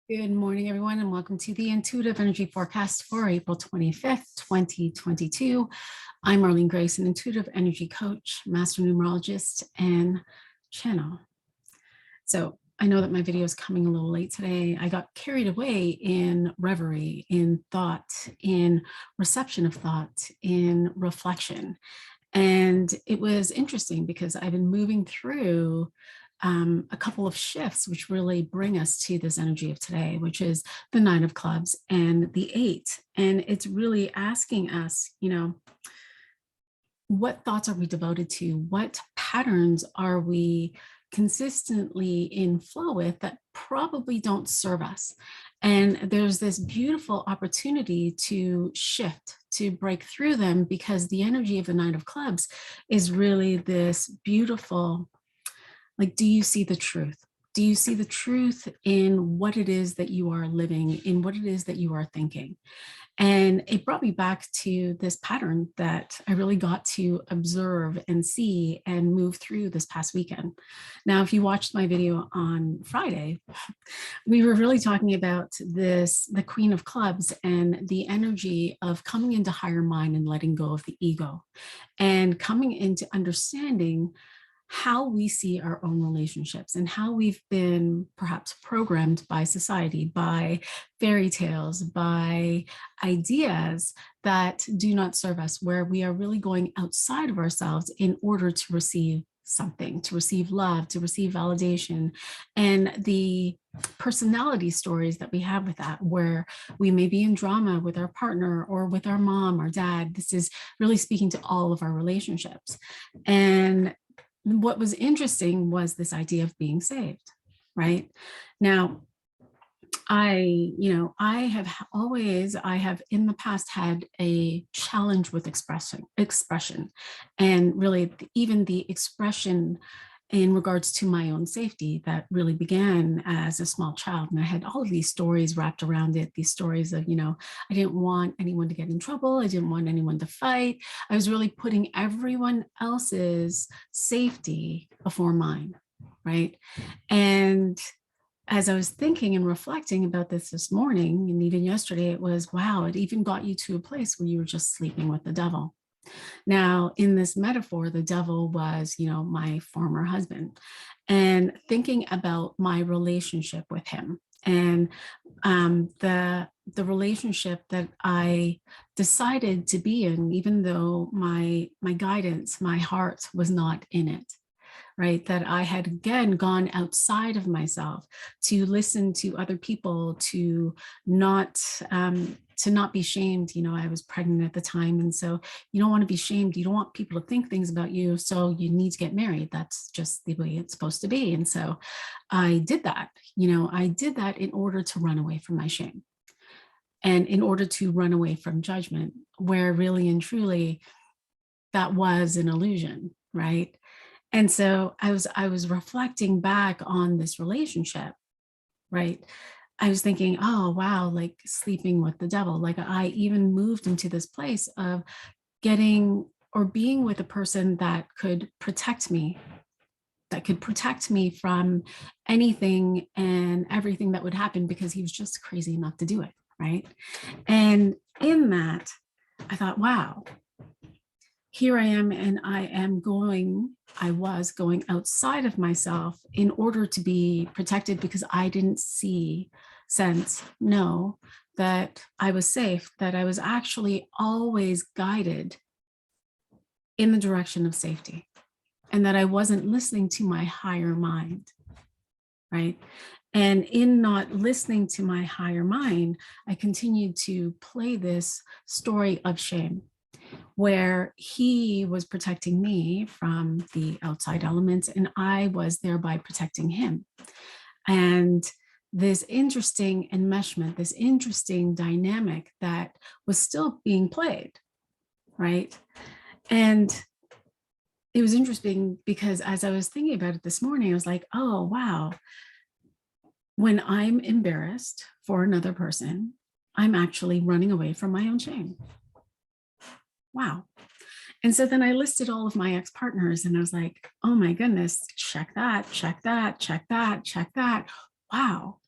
Good morning, everyone, and welcome to the Intuitive Energy Forecast for April 25th, 2022. I'm Arlene Grace, an intuitive energy coach, master numerologist, and channel. So I know that my video is coming a little late today. I got carried away in reverie, in thought, in reception of thought, in reflection. And it was interesting because I've been moving through a couple of shifts, which really bring us to this energy of today, which is the Nine of Clubs and the Eight. And it's really asking us, what thoughts are we devoted to? What patterns are we consistently in flow with that probably don't serve us? And there's this beautiful opportunity to shift, to break through them, because the energy of the Nine of Clubs is really this beautiful, like, do you see the truth? Do you see the truth in what it is that you are living, in what it is that you are thinking? And it brought me back to this pattern that I really got to observe and see and move through this past weekend. Now, if you watched my video on Friday, we were really talking about this, the Queen of Clubs, and the energy of coming into higher mind and letting go of the ego and coming into understanding how we see our own relationships and how we've been perhaps programmed by society, by fairy tales, by ideas that do not serve us, where we are really going outside of ourselves in order to receive something, to receive love, to receive validation. And the personality stories that we have with that, where we may be in drama with our partner or with our mom or dad. This is really speaking to all of our relationships. And what was interesting was this idea of being saved, right? Now, I have in the past had a challenge with expression, and really even the expression in regards to my own safety that really began as a small child. And I had all of these stories wrapped around it, these stories of, I didn't want anyone to get in trouble. I didn't want anyone to fight. I was really putting everyone else's safety before mine, right? And as I was thinking and reflecting about this morning, and even yesterday, it was, wow, it even got you to a place where you were just sleeping with the devil. Now, in this metaphor, the devil was, my former husband, and thinking about my relationship with him and the relationship that I decided to be in, even though my guidance, my heart was not in it. Right, that I had again gone outside of myself to listen to other people, to not be shamed. I was pregnant at the time, and so you don't want to be shamed. You don't want people to think things about you, so you need to get married. That's just the way it's supposed to be. And so I did that. I did that in order to run away from my shame, and in order to run away from judgment, where really and truly that was an illusion, right? And so I was reflecting back on this relationship, right? I was thinking, oh, wow, like sleeping with the devil. Like I even moved into this place of getting or being with a person that could protect me, from anything and everything that would happen, because he was just crazy enough to do it, right? And in that, I thought, wow, here I am, and I was going outside of myself in order to be protected, because I didn't know that I was safe, that I was actually always guided in the direction of safety, and that I wasn't listening to my higher mind, right? And in not listening to my higher mind, I continued to play this story of shame, where he was protecting me from the outside elements and I was thereby protecting him. And this interesting enmeshment, this interesting dynamic that was still being played, right? And it was interesting because as I was thinking about it this morning, I was like, oh, wow. When I'm embarrassed for another person, I'm actually running away from my own shame. Wow. And so then I listed all of my ex-partners and I was like, oh my goodness, check that, check that, check that, check that. Wow.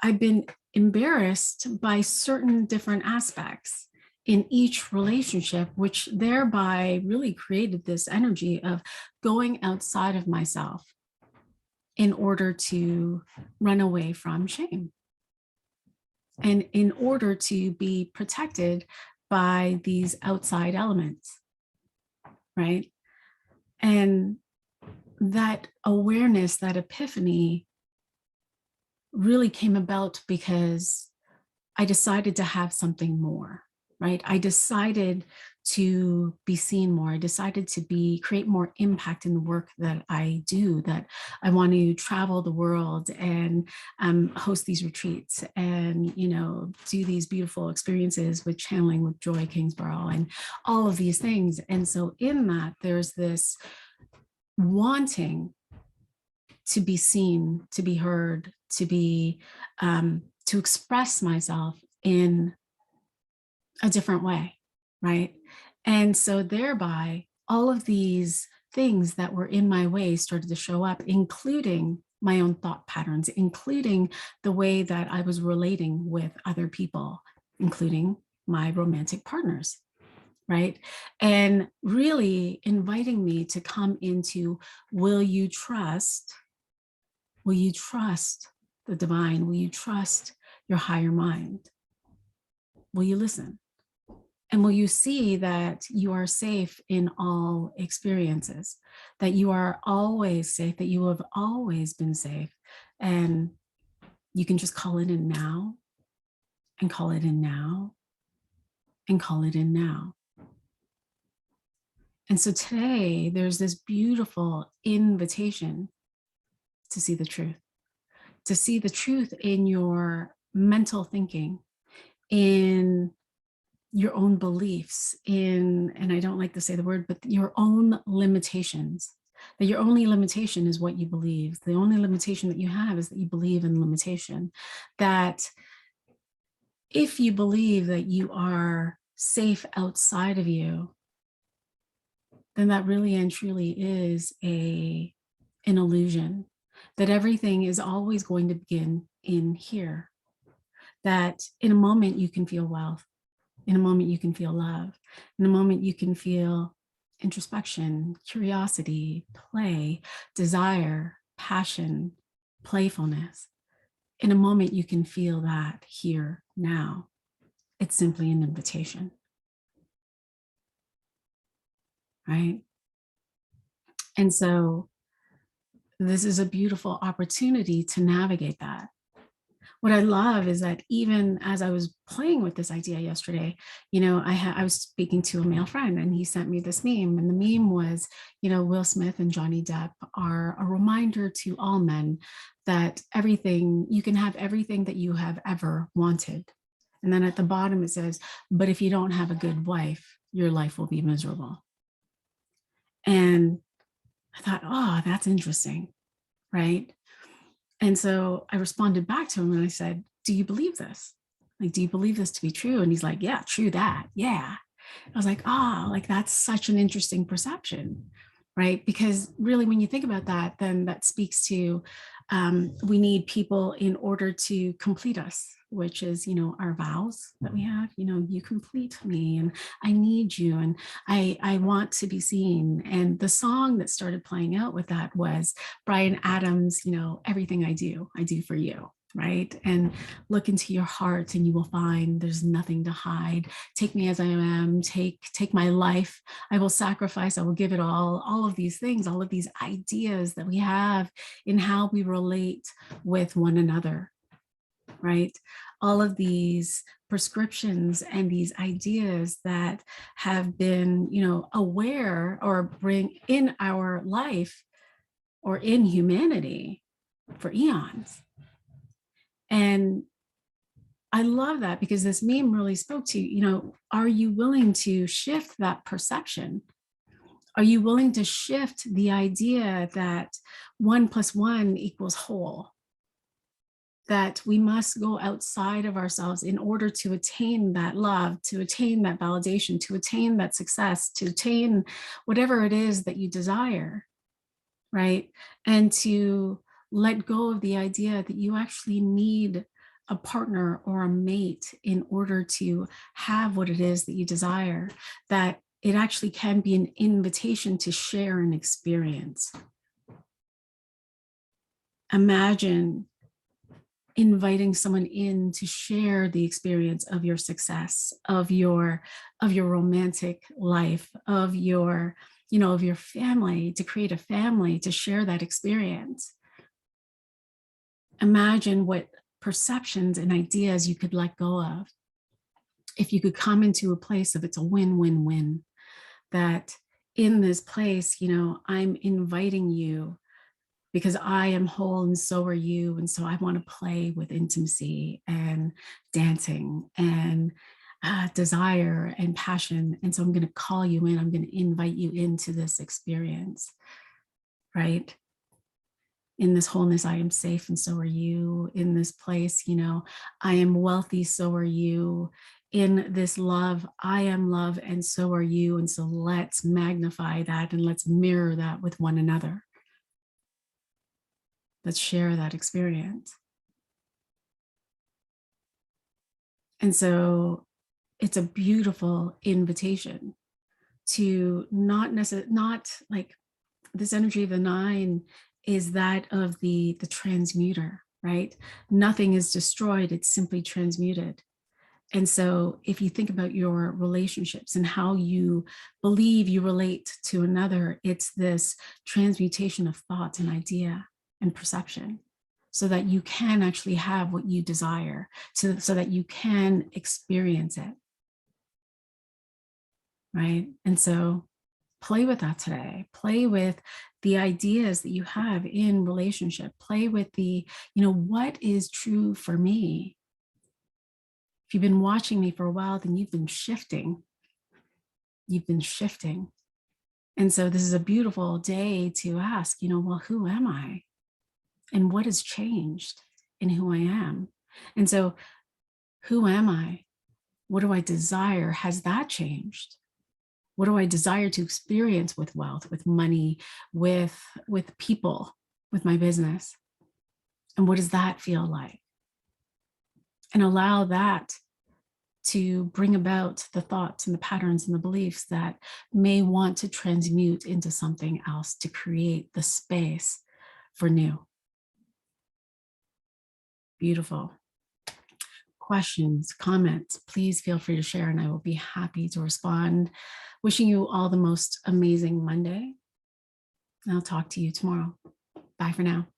I've been embarrassed by certain different aspects in each relationship, which thereby really created this energy of going outside of myself in order to run away from shame and in order to be protected by these outside elements, right? And that awareness, that epiphany really came about because I decided to have something more, right? I decided to be seen more. I decided to create more impact in the work that I do, that I want to travel the world and host these retreats and, do these beautiful experiences with channeling with Joy Kingsborough and all of these things. And so in that, there's this wanting to be seen, to be heard, to express myself in a different way, right? And so thereby, all of these things that were in my way started to show up, including my own thought patterns, including the way that I was relating with other people, including my romantic partners, right? And really inviting me to come into, will you trust the divine? Will you trust your higher mind? Will you listen? And will you see that you are safe in all experiences, that you are always safe, that you have always been safe, and you can just call it in now, and call it in now, and call it in now. And so today, there's this beautiful invitation to see the truth in your mental thinking, in your own beliefs, and I don't like to say the word, but your own limitations, that your only limitation is what you believe. The only limitation that you have is that you believe in limitation. That if you believe that you are safe outside of you, then that really and truly is an illusion, that everything is always going to begin in here, that in a moment you can feel wealth, in a moment you can feel love, in a moment you can feel introspection, curiosity, play, desire, passion, playfulness. In a moment you can feel that here now. It's simply an invitation, right? And so this is a beautiful opportunity to navigate that. What I love is that even as I was playing with this idea yesterday, I was speaking to a male friend and he sent me this meme, and the meme was, Will Smith and Johnny Depp are a reminder to all men that you can have everything that you have ever wanted. And then at the bottom it says, but if you don't have a good wife, your life will be miserable. And I thought, oh, that's interesting, right? And so I responded back to him and I said, do you believe this? Like, do you believe this to be true? And he's like, yeah, true that. Yeah. I was like, that's such an interesting perception, right? Because really, when you think about that, then that speaks to we need people in order to complete us, which is, our vows that we have, you complete me and I need you and I want to be seen. And the song that started playing out with that was Bryan Adams, everything I do for you. Right. And look into your heart and you will find there's nothing to hide. Take me as I am, take my life. I will sacrifice, I will give it all of these things, all of these ideas that we have in how we relate with one another, right? All of these prescriptions and these ideas that have been, aware or bring in our life or in humanity for eons. And I love that because this meme really spoke to, are you willing to shift that perception? Are you willing to shift the idea that 1 + 1 = whole? That we must go outside of ourselves in order to attain that love, to attain that validation, to attain that success, to attain whatever it is that you desire, right? And to let go of the idea that you actually need a partner or a mate in order to have what it is that you desire, that it actually can be an invitation to share an experience. Imagine inviting someone in to share the experience of your success, of your romantic life, of your, of your family, to create a family, to share that experience. Imagine what perceptions and ideas you could let go of if you could come into a place of it's a win-win-win, that in this place, I'm inviting you because I am whole and so are you. And so I want to play with intimacy and dancing and desire and passion. And so I'm going to call you in. I'm going to invite you into this experience, right? In this wholeness, I am safe and so are you. In this place, I am wealthy, so are you. In this love, I am love and so are you. And so let's magnify that and let's mirror that with one another. Let's share that experience. And so it's a beautiful invitation to not like this energy of the 9 is that of the transmuter, right? Nothing is destroyed, it's simply transmuted. And so if you think about your relationships and how you believe you relate to another, it's this transmutation of thought and idea and perception so that you can actually have what you desire, so that you can experience it, right? And so play with that today. Play with the ideas that you have in relationship. Play with the, what is true for me? If you've been watching me for a while, then you've been shifting. You've been shifting. And so this is a beautiful day to ask, well, who am I? And what has changed in who I am? And so who am I? What do I desire? Has that changed? What do I desire to experience with wealth, with money, with people, with my business? And what does that feel like? And allow that to bring about the thoughts and the patterns and the beliefs that may want to transmute into something else to create the space for new. Beautiful. Questions, comments, please feel free to share and I will be happy to respond. Wishing you all the most amazing Monday. I'll talk to you tomorrow. Bye for now.